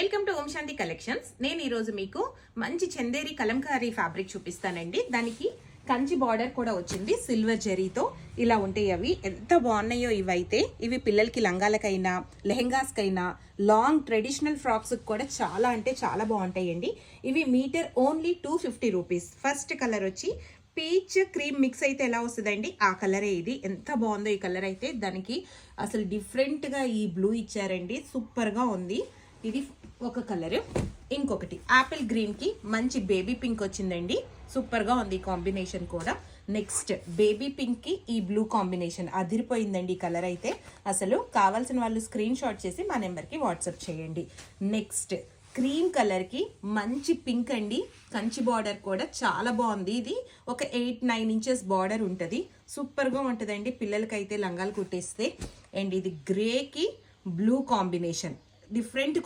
Welcome to Om Shanti collections. నేను ఈరోజు మీకు మంచి చందేరి కలంకారీ ఫ్యాబ్రిక్ చూపిస్తానండి. దానికి కంచి బార్డర్ కూడా వచ్చింది సిల్వర్ జరీతో. ఇలా ఉంటాయి అవి, ఎంత బాగున్నాయో ఇవైతే. ఇవి పిల్లలకి లంగాలకైనా లెహెంగాస్కైనా లాంగ్ ట్రెడిషనల్ ఫ్రాక్స్ కూడా చాలా అంటే చాలా బాగుంటాయండి. ఇవి metre only 250 rupees. First colour వచ్చి పీచ్ క్రీమ్ మిక్స్ అయితే ఎలా వస్తుందండి, ఆ కలరే ఇది. ఎంత బాగుందో ఈ కలర్ అయితే. దానికి అసలు డిఫరెంట్గా ఈ బ్లూ ఇచ్చారండి, సూపర్గా ఉంది. ఇది ఒక కలర్. ఇంకొకటి యాపిల్ గ్రీన్కి మంచి బేబీ పింక్ వచ్చిందండి, సూపర్గా ఉంది ఈ కాంబినేషన్ కూడా. నెక్స్ట్ బేబీ పింక్కి ఈ బ్లూ కాంబినేషన్ అదిరిపోయిందండి ఈ కలర్ అయితే. అసలు కావాల్సిన వాళ్ళు స్క్రీన్ షాట్ చేసి మా నెంబర్కి వాట్సాప్ చేయండి. నెక్స్ట్ క్రీమ్ కలర్కి మంచి పింక్ అండి, కంచి బార్డర్ కూడా చాలా బాగుంది. ఇది ఒక 8-9 ఇంచెస్ బార్డర్ ఉంటుంది, సూపర్గా ఉంటుందండి పిల్లలకైతే లంగాలు కుట్టేస్తే. అండ్ ఇది గ్రేకి బ్లూ కాంబినేషన్, డిఫరెంట్